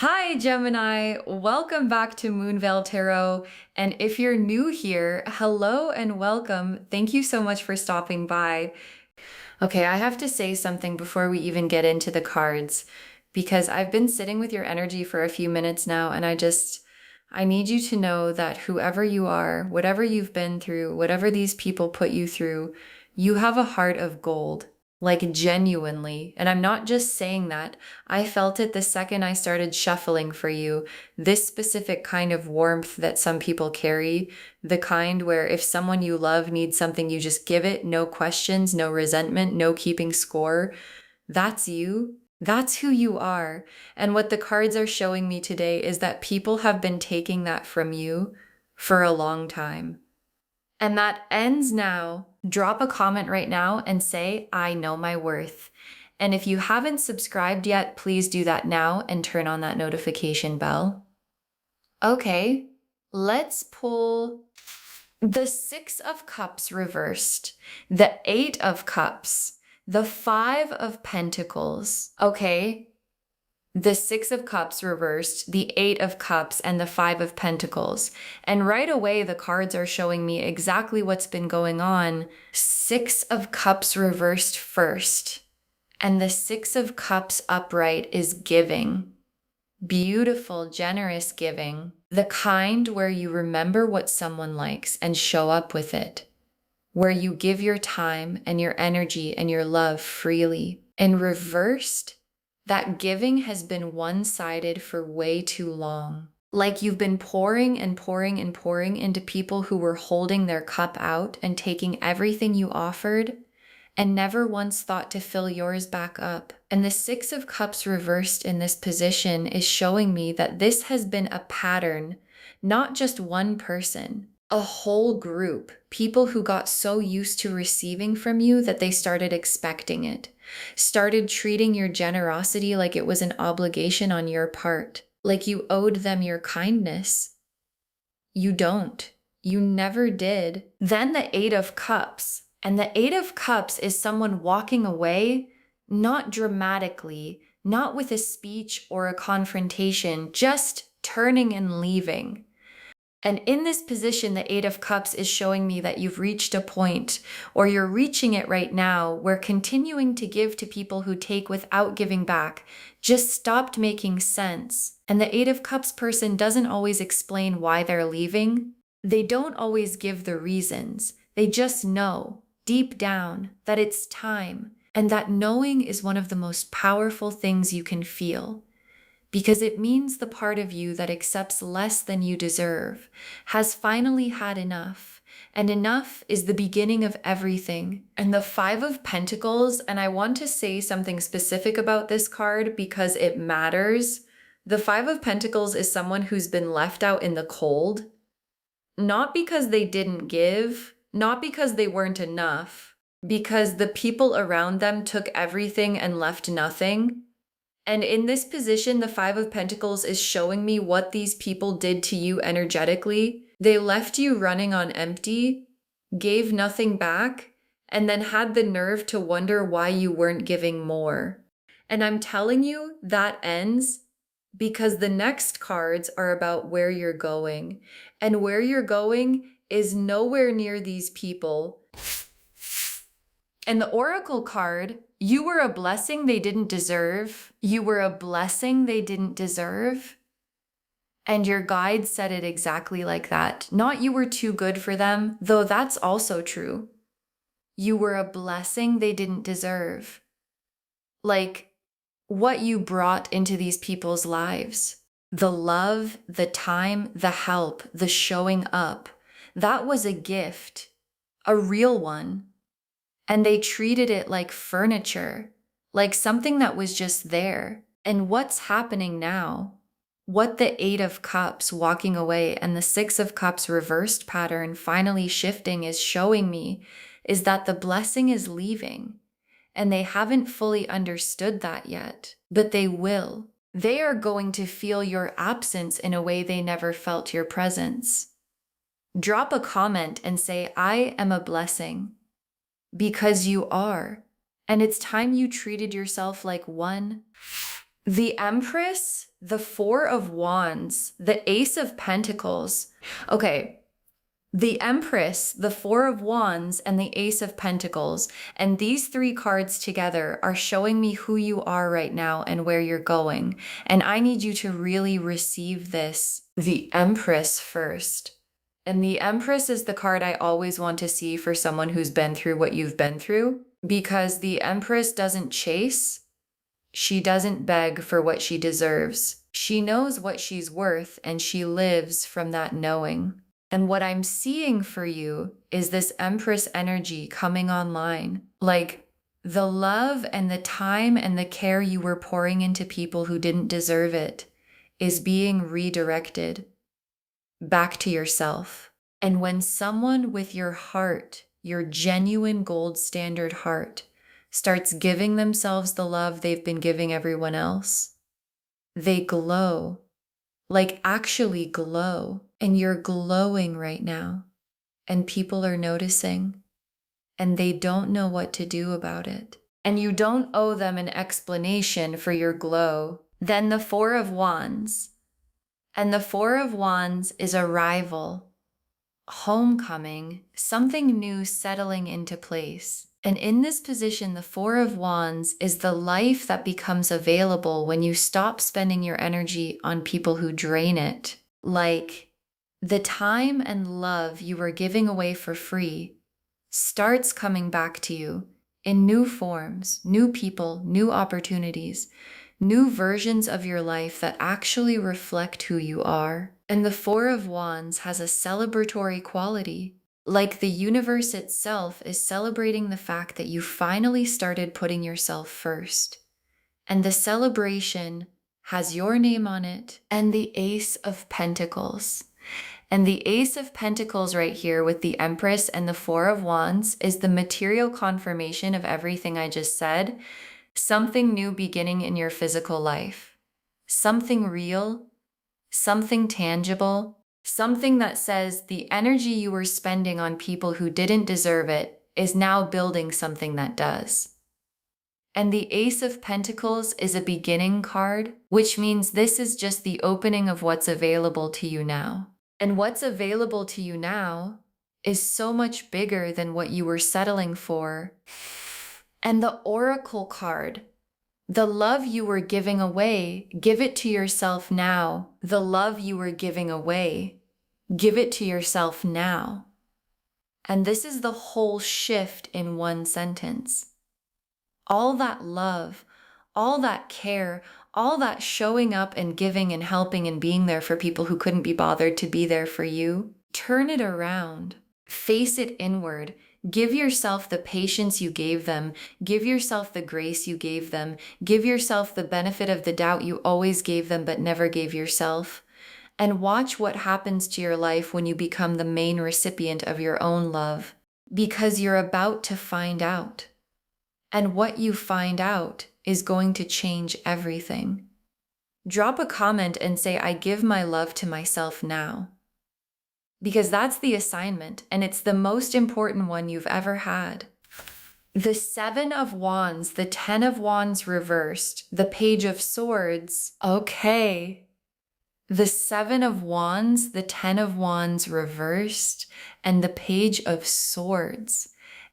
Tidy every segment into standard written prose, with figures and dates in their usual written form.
Hi, Gemini. Welcome back to Moonveil Tarot. And if you're new here, hello and welcome. Thank you so much for stopping by. Okay, I have to say something before we even get into the cards, because I've been sitting with your energy for a few minutes now, and I need you to know that whoever you are, whatever you've been through, whatever these people put you through, you have a heart of gold. Like genuinely. And I'm not just saying that. I felt it the second I started shuffling for you. This specific kind of warmth that some people carry, the kind where if someone you love needs something, you just give it, no questions, no resentment, no keeping score. That's you. That's who you are. And what the cards are showing me today is that people have been taking that from you for a long time. And that ends now. Drop a comment right now and say, I know my worth. And if you haven't subscribed yet, please do that now and turn on that notification bell. Okay, let's pull the Six of Cups reversed, the Eight of Cups, the Five of Pentacles. Okay, the Six of Cups reversed, the Eight of Cups, and the Five of Pentacles. And right away, the cards are showing me exactly what's been going on. Six of Cups reversed first, and the Six of Cups upright is giving. Beautiful, generous giving. The kind where you remember what someone likes and show up with it. Where you give your time and your energy and your love freely. And reversed, that giving has been one-sided for way too long. Like you've been pouring and pouring and pouring into people who were holding their cup out and taking everything you offered and never once thought to fill yours back up. And the Six of Cups reversed in this position is showing me that this has been a pattern, not just one person. A whole group, people who got so used to receiving from you that they started expecting it, started treating your generosity like it was an obligation on your part, like you owed them your kindness. You don't. You never did. Then the Eight of Cups. And the Eight of Cups is someone walking away, not dramatically, not with a speech or a confrontation, just turning and leaving. And in this position, the Eight of Cups is showing me that you've reached a point, or you're reaching it right now, where continuing to give to people who take without giving back just stopped making sense. And the Eight of Cups person doesn't always explain why they're leaving. They don't always give the reasons. They just know, deep down, that it's time. And that knowing is one of the most powerful things you can feel. Because it means the part of you that accepts less than you deserve has finally had enough, and enough is the beginning of everything. And the Five of Pentacles, and I want to say something specific about this card because it matters. The Five of Pentacles is someone who's been left out in the cold, not because they didn't give, not because they weren't enough, because the people around them took everything and left nothing. And in this position, the Five of Pentacles is showing me what these people did to you energetically. They left you running on empty, gave nothing back, and then had the nerve to wonder why you weren't giving more. And I'm telling you, that ends because the next cards are about where you're going. And where you're going is nowhere near these people. And the Oracle card, you were a blessing they didn't deserve. You were a blessing they didn't deserve. And your guide said it exactly like that. Not you were too good for them, though that's also true. You were a blessing they didn't deserve. Like what you brought into these people's lives. The love, the time, the help, the showing up. That was a gift, a real one. And they treated it like furniture, like something that was just there. And what's happening now? What the Eight of Cups walking away and the Six of Cups reversed pattern finally shifting is showing me is that the blessing is leaving. And they haven't fully understood that yet, but they will. They are going to feel your absence in a way they never felt your presence. Drop a comment and say, I am a blessing. Because you are. And it's time you treated yourself like one. The Empress, the Four of Wands, the Ace of Pentacles. Okay, the Empress, the Four of Wands, and the Ace of Pentacles. And these three cards together are showing me who you are right now and where you're going. And I need you to really receive this. The Empress first. And the Empress is the card I always want to see for someone who's been through what you've been through. Because the Empress doesn't chase. She doesn't beg for what she deserves. She knows what she's worth, and she lives from that knowing. And what I'm seeing for you is this Empress energy coming online. Like the love and the time and the care you were pouring into people who didn't deserve it is being redirected back to yourself. And when someone with your heart, your genuine gold standard heart, starts giving themselves the love they've been giving everyone else, they glow. Like actually glow. And you're glowing right now. And people are noticing. And they don't know what to do about it. And you don't owe them an explanation for your glow. Then the Four of Wands. And the Four of Wands is arrival, homecoming, something new settling into place. And in this position, the Four of Wands is the life that becomes available when you stop spending your energy on people who drain it. Like the time and love you were giving away for free starts coming back to you in new forms, new people, new opportunities, new versions of your life that actually reflect who you are. And the Four of Wands has a celebratory quality. Like the universe itself is celebrating the fact that you finally started putting yourself first. And the celebration has your name on it and the Ace of Pentacles. And the Ace of Pentacles right here with the Empress and the Four of Wands is the material confirmation of everything I just said. Something new beginning in your physical life. Something real, something tangible. Something that says the energy you were spending on people who didn't deserve it is now building something that does. And the Ace of Pentacles is a beginning card, which means this is just the opening of what's available to you now. And what's available to you now is so much bigger than what you were settling for. And the Oracle card. The love you were giving away, give it to yourself now. The love you were giving away, give it to yourself now. And this is the whole shift in one sentence. All that love, all that care, all that showing up and giving and helping and being there for people who couldn't be bothered to be there for you, turn it around. Face it inward. Give yourself the patience you gave them. Give yourself the grace you gave them. Give yourself the benefit of the doubt you always gave them but never gave yourself. And watch what happens to your life when you become the main recipient of your own love. Because you're about to find out. And what you find out is going to change everything. Drop a comment and say, I give my love to myself now. Because that's the assignment, and it's the most important one you've ever had. The Seven of Wands, the Ten of Wands reversed, the Page of Swords. Okay. The Seven of Wands, the Ten of Wands reversed, and the Page of Swords.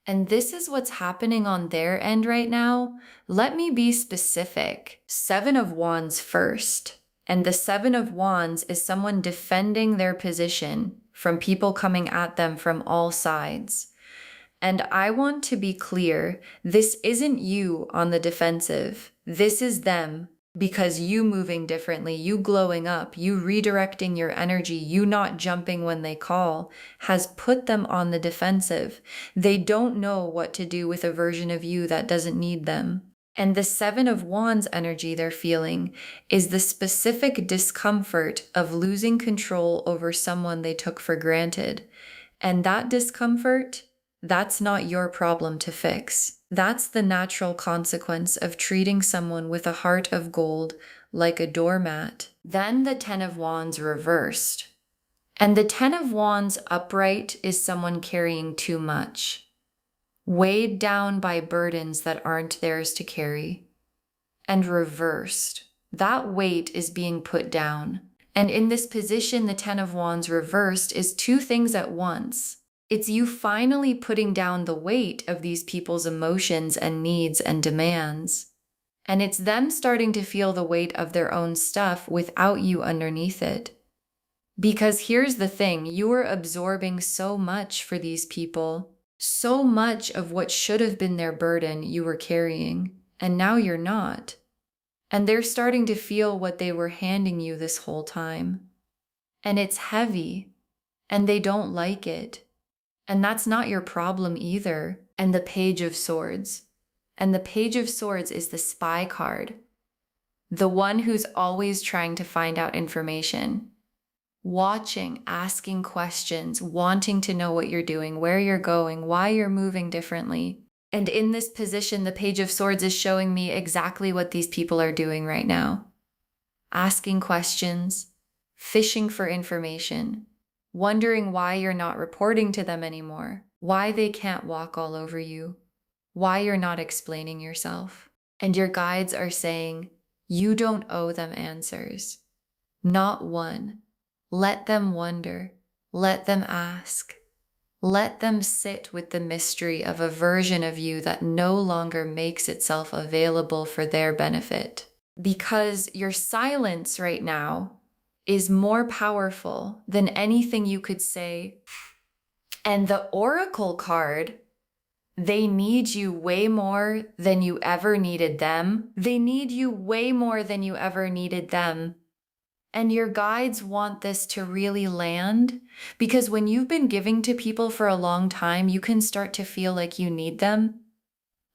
And this is what's happening on their end right now. Let me be specific. Seven of Wands first. And the Seven of Wands is someone defending their position from people coming at them from all sides. And I want to be clear, this isn't you on the defensive. This is them, because you moving differently, you glowing up, you redirecting your energy, you not jumping when they call, has put them on the defensive. They don't know what to do with a version of you that doesn't need them. And the Seven of Wands energy they're feeling is the specific discomfort of losing control over someone they took for granted. And that discomfort, that's not your problem to fix. That's the natural consequence of treating someone with a heart of gold like a doormat. Then the Ten of Wands reversed. And the Ten of Wands upright is someone carrying too much. Weighed down by burdens that aren't theirs to carry. And reversed. That weight is being put down. And in this position, the Ten of Wands reversed is two things at once. It's you finally putting down the weight of these people's emotions and needs and demands. And it's them starting to feel the weight of their own stuff without you underneath it. Because here's the thing, you are absorbing so much for these people, so much of what should have been their burden you were carrying, and now you're not. And they're starting to feel what they were handing you this whole time. And it's heavy, and they don't like it. And that's not your problem either. And the Page of Swords. And the Page of Swords is the spy card. The one who's always trying to find out information. Watching, asking questions, wanting to know what you're doing, where you're going, why you're moving differently. And in this position, the Page of Swords is showing me exactly what these people are doing right now. Asking questions, fishing for information, wondering why you're not reporting to them anymore, why they can't walk all over you, why you're not explaining yourself. And your guides are saying, you don't owe them answers. Not one. Let them wonder. Let them ask. Let them sit with the mystery of a version of you that no longer makes itself available for their benefit. Because your silence right now is more powerful than anything you could say. And the Oracle card, they need you way more than you ever needed them. They need you way more than you ever needed them. And your guides want this to really land, because when you've been giving to people for a long time, you can start to feel like you need them.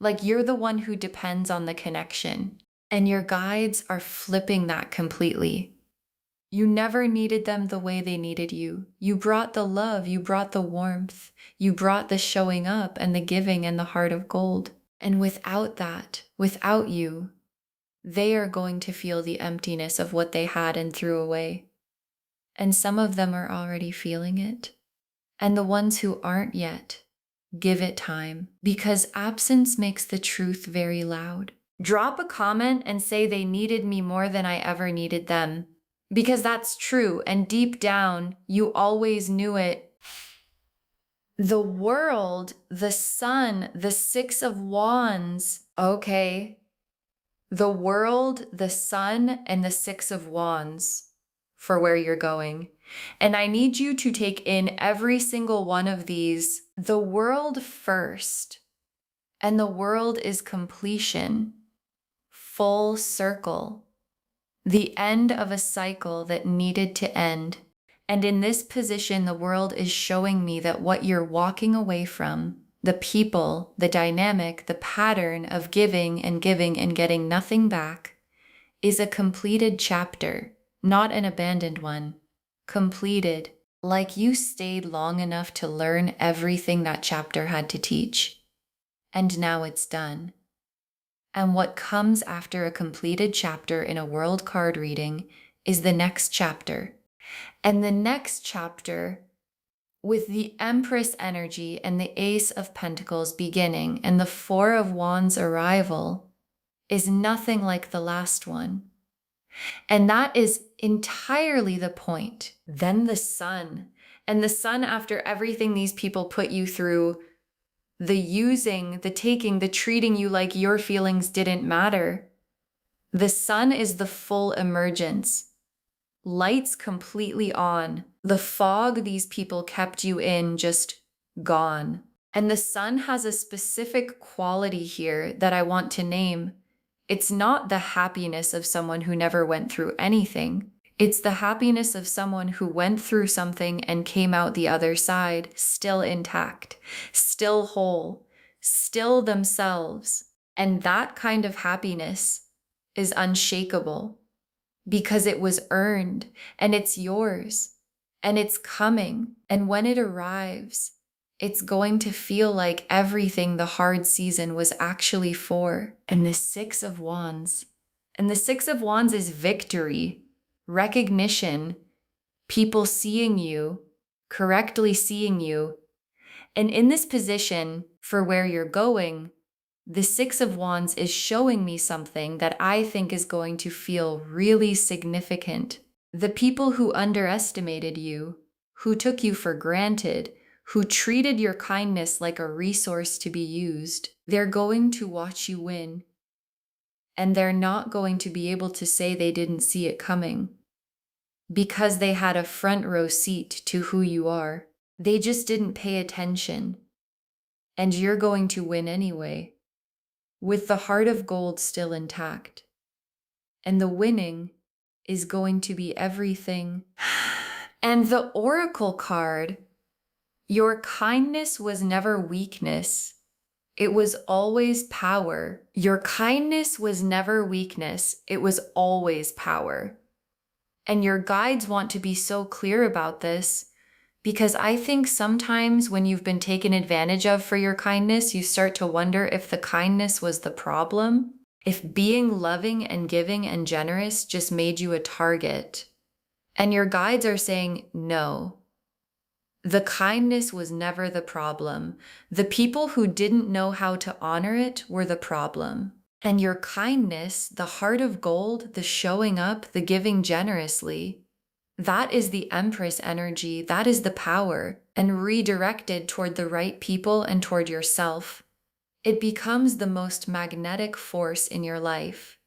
Like you're the one who depends on the connection. And your guides are flipping that completely. You never needed them the way they needed you. You brought the love, you brought the warmth, you brought the showing up and the giving and the heart of gold. And without that, without you, they are going to feel the emptiness of what they had and threw away. And some of them are already feeling it. And the ones who aren't yet, give it time, because absence makes the truth very loud. Drop a comment and say they needed me more than I ever needed them, because that's true. And deep down, you always knew it. The world, the sun, the Six of Wands, okay. The world, the sun, and the Six of Wands for where you're going. And I need you to take in every single one of these. The world first. And the world is completion. Full circle. The end of a cycle that needed to end. And in this position, the world is showing me that what you're walking away from, the people, the dynamic, the pattern of giving and getting nothing back, is a completed chapter, not an abandoned one. Completed, like you stayed long enough to learn everything that chapter had to teach. And now it's done. And what comes after a completed chapter in a world card reading is the next chapter. And the next chapter, with the Empress energy and the Ace of Pentacles beginning and the Four of Wands arrival, is nothing like the last one. And that is entirely the point. Then the sun. And the sun, after everything these people put you through, the using, the taking, the treating you like your feelings didn't matter. The sun is the full emergence. Lights completely on. The fog these people kept you in just gone. And the sun has a specific quality here that I want to name. It's not the happiness of someone who never went through anything. It's the happiness of someone who went through something and came out the other side still intact, still whole, still themselves. And that kind of happiness is unshakable. Because it was earned, and it's yours, and it's coming. And when it arrives, it's going to feel like everything the hard season was actually for. And the Six of Wands. And the Six of Wands is victory, recognition, people seeing you, correctly seeing you. And in this position, for where you're going, The Six of Wands is showing me something that I think is going to feel really significant. The people who underestimated you, who took you for granted, who treated your kindness like a resource to be used, they're going to watch you win. And they're not going to be able to say they didn't see it coming, because they had a front row seat to who you are. They just didn't pay attention. And you're going to win anyway, with the heart of gold still intact. And the winning is going to be everything. And the Oracle card, your kindness was never weakness. It was always power. Your kindness was never weakness. It was always power. And your guides want to be so clear about this, because I think sometimes when you've been taken advantage of for your kindness, you start to wonder if the kindness was the problem, if being loving and giving and generous just made you a target. And your guides are saying, no. The kindness was never the problem. The people who didn't know how to honor it were the problem. And your kindness, the heart of gold, the showing up, the giving generously, that is the Empress energy. That is the power. And redirected toward the right people and toward yourself, it becomes the most magnetic force in your life.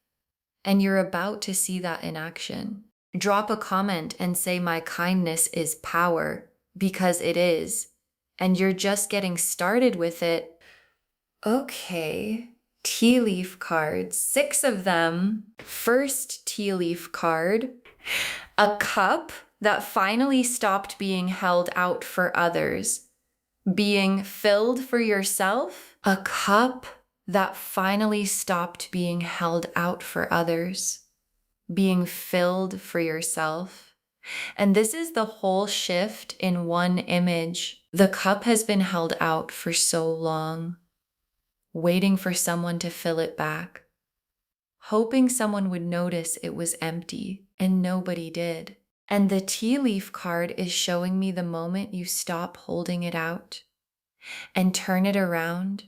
And you're about to see that in action. Drop a comment and say, my kindness is power. Because it is, and you're just getting started with it. Okay, tea leaf cards, 6 of them. First tea leaf card, a cup that finally stopped being held out for others, being filled for yourself. A cup that finally stopped being held out for others, being filled for yourself. And this is the whole shift in one image. The cup has been held out for so long, waiting for someone to fill it back, hoping someone would notice it was empty, and nobody did. And the tea leaf card is showing me the moment you stop holding it out and turn it around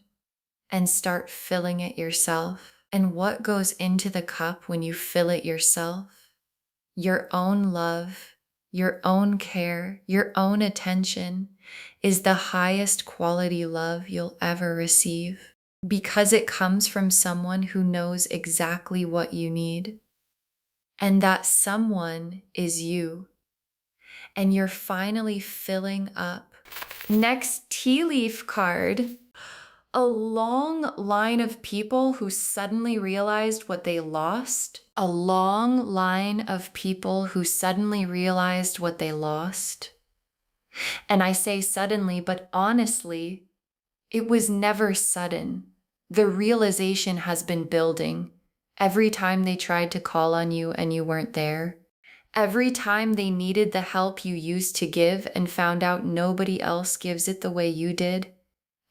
and start filling it yourself. And what goes into the cup when you fill it yourself? Your own love, your own care, your own attention is the highest quality love you'll ever receive, because it comes from someone who knows exactly what you need. And that someone is you. And you're finally filling up. Next tea leaf card. A long line of people who suddenly realized what they lost. A long line of people who suddenly realized what they lost. And I say suddenly, but honestly, it was never sudden. The realization has been building. Every time they tried to call on you and you weren't there. Every time they needed the help you used to give and found out nobody else gives it the way you did.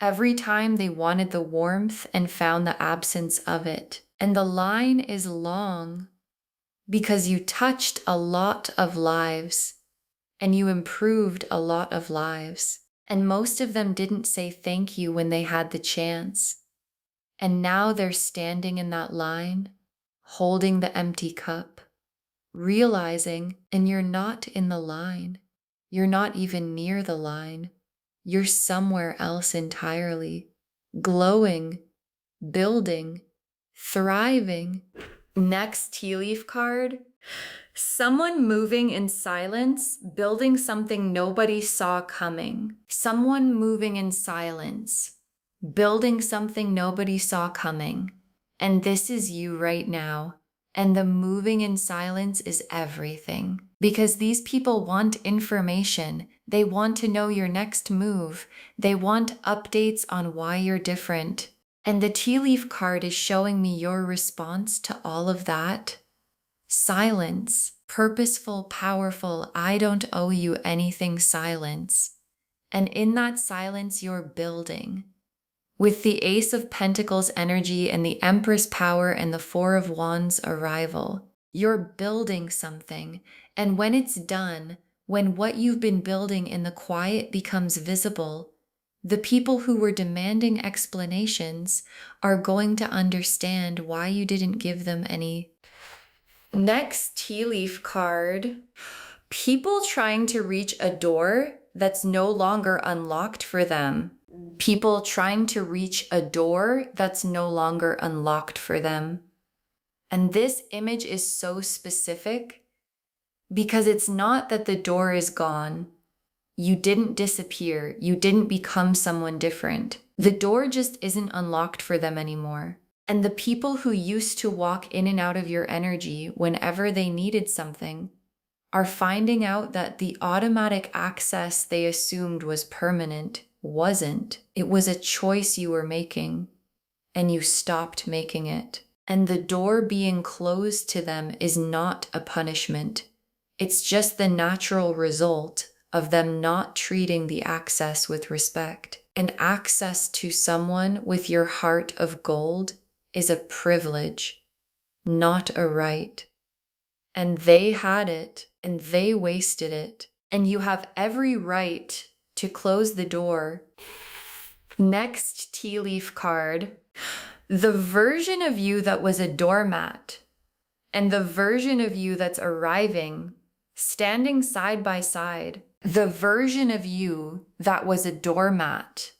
Every time they wanted the warmth and found the absence of it. And the line is long because you touched a lot of lives and you improved a lot of lives. And most of them didn't say thank you when they had the chance. And now they're standing in that line, holding the empty cup, realizing, and you're not in the line. You're not even near the line. You're somewhere else entirely, glowing, building, thriving. Next tea leaf card, someone moving in silence, building something nobody saw coming. Someone moving in silence, building something nobody saw coming. And this is you right now. And the moving in silence is everything. Because these people want information. They want to know your next move. They want updates on why you're different. And the tea leaf card is showing me your response to all of that. Silence. Purposeful, powerful, I don't owe you anything silence. And in that silence, you're building. With the Ace of Pentacles energy and the Empress power and the Four of Wands arrival, you're building something. And when it's done, when what you've been building in the quiet becomes visible, The people who were demanding explanations are going to understand why you didn't give them any. Next tea leaf card. People trying to reach a door that's no longer unlocked for them. People trying to reach a door that's no longer unlocked for them. And this image is so specific because it's not that the door is gone. You didn't disappear. You didn't become someone different. The door just isn't unlocked for them anymore. And the people who used to walk in and out of your energy whenever they needed something are finding out that the automatic access they assumed was permanent wasn't. It was a choice you were making, and you stopped making it. And the door being closed to them is not a punishment. It's just the natural result of them not treating the access with respect. And access to someone with your heart of gold is a privilege, not a right. And they had it, and they wasted it. And you have every right to close the door. Next tea leaf card. The version of you that was a doormat and the version of you that's arriving, standing side by side. The version of you that was a doormat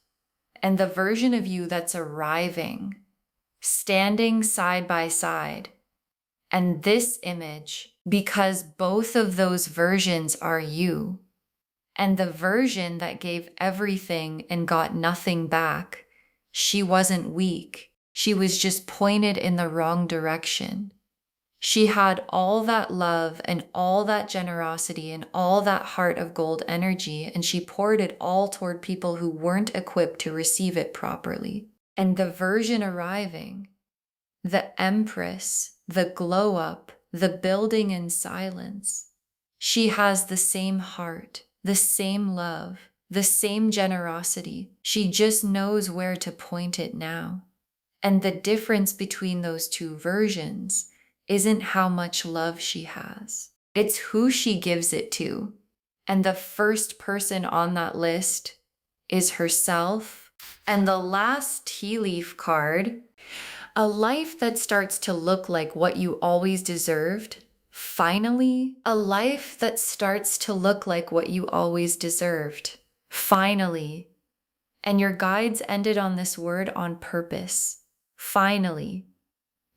and the version of you that's arriving, standing side by side. And this image, because both of those versions are you, and the version that gave everything and got nothing back, she wasn't weak. She was just pointed in the wrong direction. She had all that love and all that generosity and all that heart of gold energy, and she poured it all toward people who weren't equipped to receive it properly. And the version arriving, the Empress, the glow up, the building in silence, she has the same heart, the same love, the same generosity. She just knows where to point it now. And the difference between those two versions isn't how much love she has. It's who she gives it to. And the first person on that list is herself. And the last tea leaf card, a life that starts to look like what you always deserved. Finally, a life that starts to look like what you always deserved. Finally. And your guides ended on this word on purpose. Finally.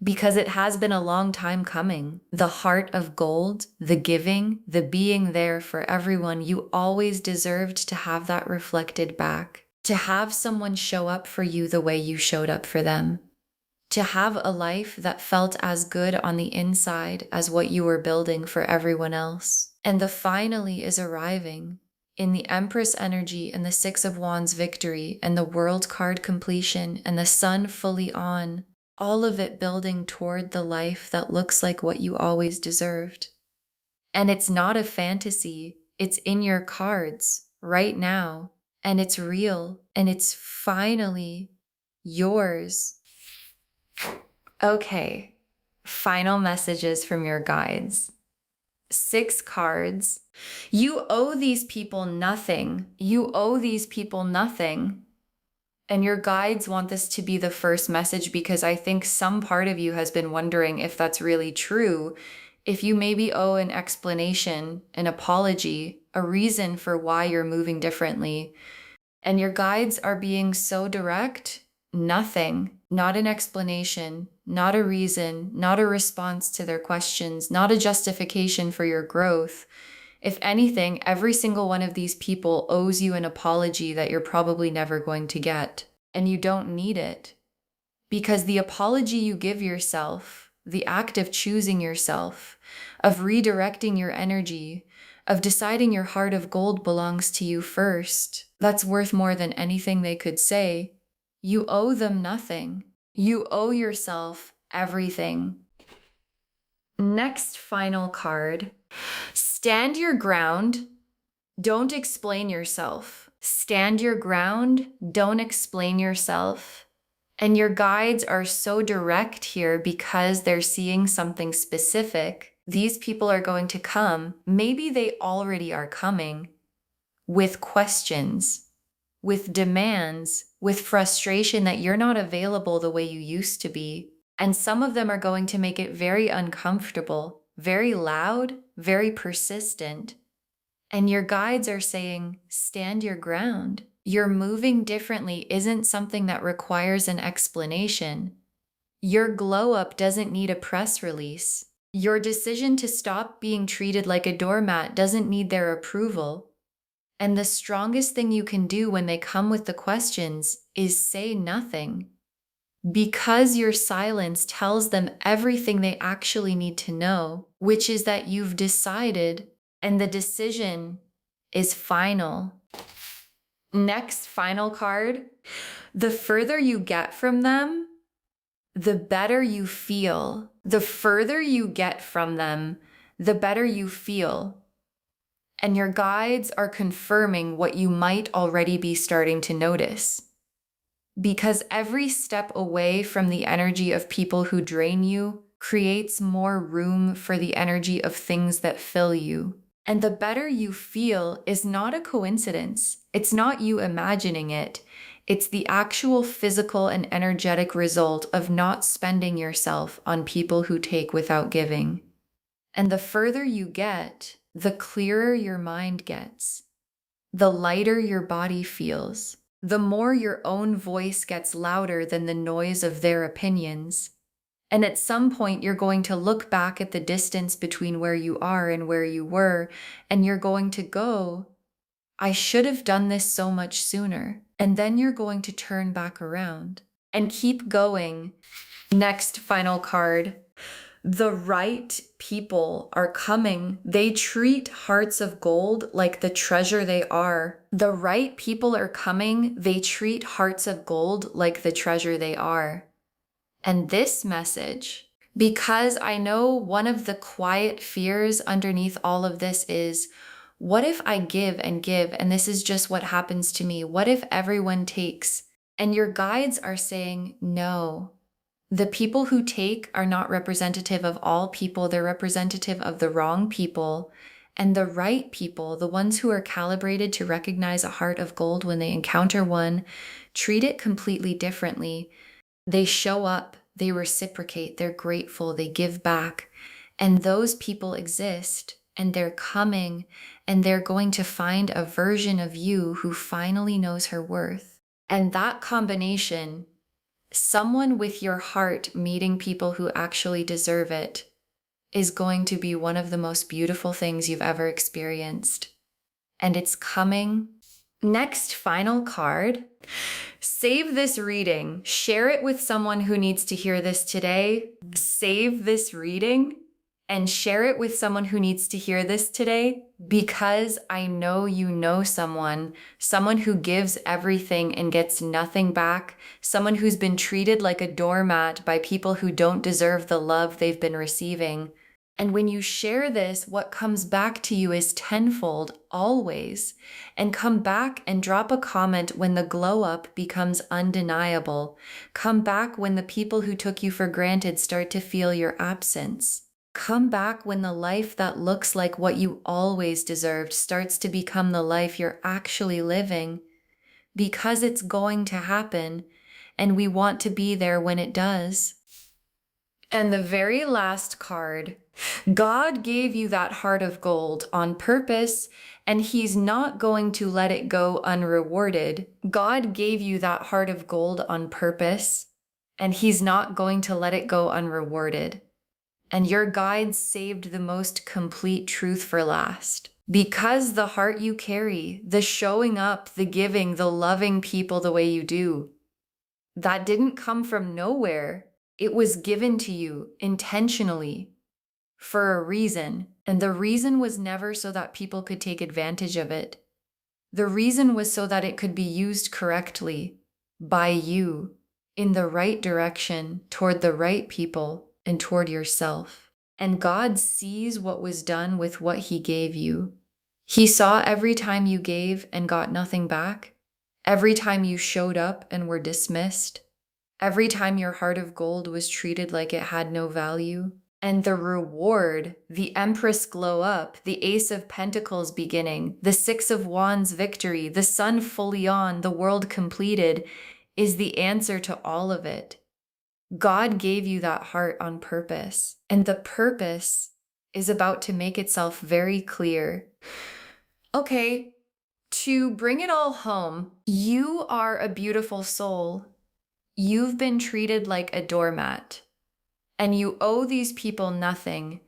Because it has been a long time coming. The heart of gold, the giving, the being there for everyone, you always deserved to have that reflected back. To have someone show up for you the way you showed up for them. To have a life that felt as good on the inside as what you were building for everyone else. And the finally is arriving in the Empress energy and the Six of Wands victory and the World card completion and the sun fully on. All of it building toward the life that looks like what you always deserved. And it's not a fantasy. It's in your cards right now. And it's real. And it's finally yours. Okay, final messages from your guides. 6 cards. You owe these people nothing. You owe these people nothing. And your guides want this to be the first message because I think some part of you has been wondering if that's really true. If you maybe owe an explanation, an apology, a reason for why you're moving differently. And your guides are being so direct, nothing, not an explanation, not a reason, not a response to their questions, not a justification for your growth. If anything, every single one of these people owes you an apology that you're probably never going to get. And you don't need it. Because the apology you give yourself, the act of choosing yourself, of redirecting your energy, of deciding your heart of gold belongs to you first, that's worth more than anything they could say. You owe them nothing. You owe yourself everything. Next final card. Stand your ground. Don't explain yourself. Stand your ground. Don't explain yourself. And your guides are so direct here because they're seeing something specific. These people are going to come. Maybe they already are coming with questions. with demands, with frustration that you're not available the way you used to be. And some of them are going to make it very uncomfortable, very loud, very persistent. And your guides are saying, stand your ground. You're moving differently isn't something that requires an explanation. Your glow up doesn't need a press release. Your decision to stop being treated like a doormat doesn't need their approval. And the strongest thing you can do when they come with the questions is say nothing. Because your silence tells them everything they actually need to know, which is that you've decided and the decision is final. Next, final card. The further you get from them, the better you feel. The further you get from them, the better you feel. And your guides are confirming what you might already be starting to notice. Because every step away from the energy of people who drain you creates more room for the energy of things that fill you. And the better you feel is not a coincidence. It's not you imagining it. It's the actual physical and energetic result of not spending yourself on people who take without giving. And the further you get, the clearer your mind gets, the lighter your body feels, the more your own voice gets louder than the noise of their opinions. And at some point, you're going to look back at the distance between where you are and where you were, and you're going to go, I should have done this so much sooner. And then you're going to turn back around and keep going. Next, final card. The right people are coming. They treat hearts of gold like the treasure they are. The right people are coming. They treat hearts of gold like the treasure they are. And this message, because I know one of the quiet fears underneath all of this is, what if I give and this is just what happens to me? What if everyone takes? And your guides are saying, no. The people who take are not representative of all people. They're representative of the wrong people. And the right people, the ones who are calibrated to recognize a heart of gold when they encounter one, treat it completely differently. They show up, they reciprocate, they're grateful, they give back. And those people exist, and they're coming, and they're going to find a version of you who finally knows her worth. And that combination, someone with your heart meeting people who actually deserve it, is going to be one of the most beautiful things you've ever experienced. And it's coming. Next, final card. Save this reading. Share it with someone who needs to hear this today. Save this reading and share it with someone who needs to hear this today, because I know you know someone who gives everything and gets nothing back, someone who's been treated like a doormat by people who don't deserve the love they've been receiving. And when you share this, what comes back to you is tenfold, always. And come back and drop a comment when the glow up becomes undeniable. Come back when the people who took you for granted start to feel your absence. Come back when the life that looks like what you always deserved starts to become the life you're actually living. Because it's going to happen, and we want to be there when it does. And the very last card, God gave you that heart of gold on purpose, and He's not going to let it go unrewarded. God gave you that heart of gold on purpose, and He's not going to let it go unrewarded. And your guides saved the most complete truth for last. Because the heart you carry, the showing up, the giving, the loving people the way you do, that didn't come from nowhere. It was given to you intentionally for a reason. And the reason was never so that people could take advantage of it. The reason was so that it could be used correctly by you in the right direction toward the right people and toward yourself. And God sees what was done with what He gave you. He saw every time you gave and got nothing back, every time you showed up and were dismissed, every time your heart of gold was treated like it had no value. And the reward, the Empress glow up, the Ace of Pentacles beginning, the Six of Wands victory, the sun fully on, the world completed, is the answer to all of it. God gave you that heart on purpose, and the purpose is about to make itself very clear. Okay, to bring it all home, you are a beautiful soul. You've been treated like a doormat, and you owe these people nothing.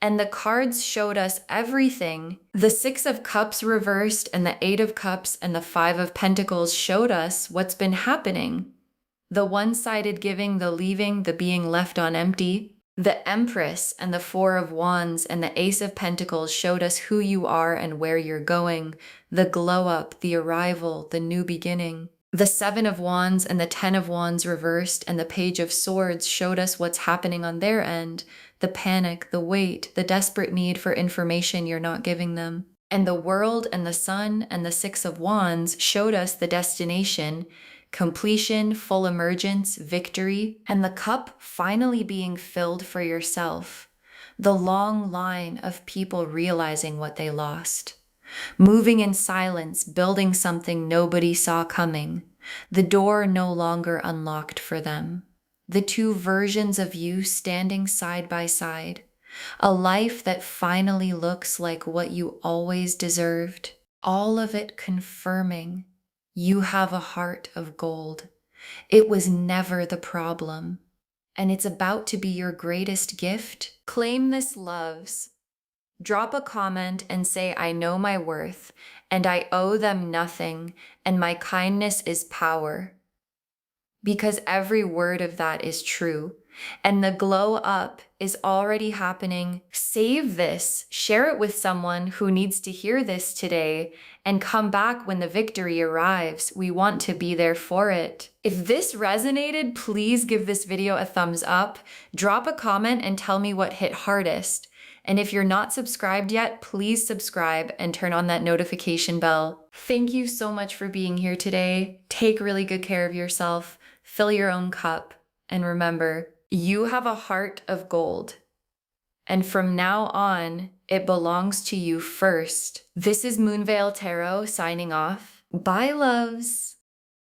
And the cards showed us everything. The Six of Cups reversed and the Eight of Cups and the Five of Pentacles showed us what's been happening. The one-sided giving, the leaving, the being left on empty. The Empress and the Four of Wands and the Ace of Pentacles showed us who you are and where you're going. The glow up, the arrival, the new beginning. The Seven of Wands and the Ten of Wands reversed and the Page of Swords showed us what's happening on their end. The panic, the wait, the desperate need for information you're not giving them. And the World and the Sun and the Six of Wands showed us the destination, completion, full emergence, victory, and the cup finally being filled for yourself. The long line of people realizing what they lost. Moving in silence, building something nobody saw coming. The door no longer unlocked for them. The two versions of you standing side by side. A life that finally looks like what you always deserved. All of it confirming you have a heart of gold. It was never the problem. And it's about to be your greatest gift. Claim this, loves. Drop a comment and say, I know my worth, and I owe them nothing, and my kindness is power. Because every word of that is true, and the glow up is already happening. Save this, share it with someone who needs to hear this today, and come back when the victory arrives. We want to be there for it. If this resonated, please give this video a thumbs up, drop a comment and tell me what hit hardest. And if you're not subscribed yet, please subscribe and turn on that notification bell. Thank you so much for being here today. Take really good care of yourself, fill your own cup, and remember, you have a heart of gold. And from now on, it belongs to you first. This is Moonveil Tarot signing off. Bye, loves.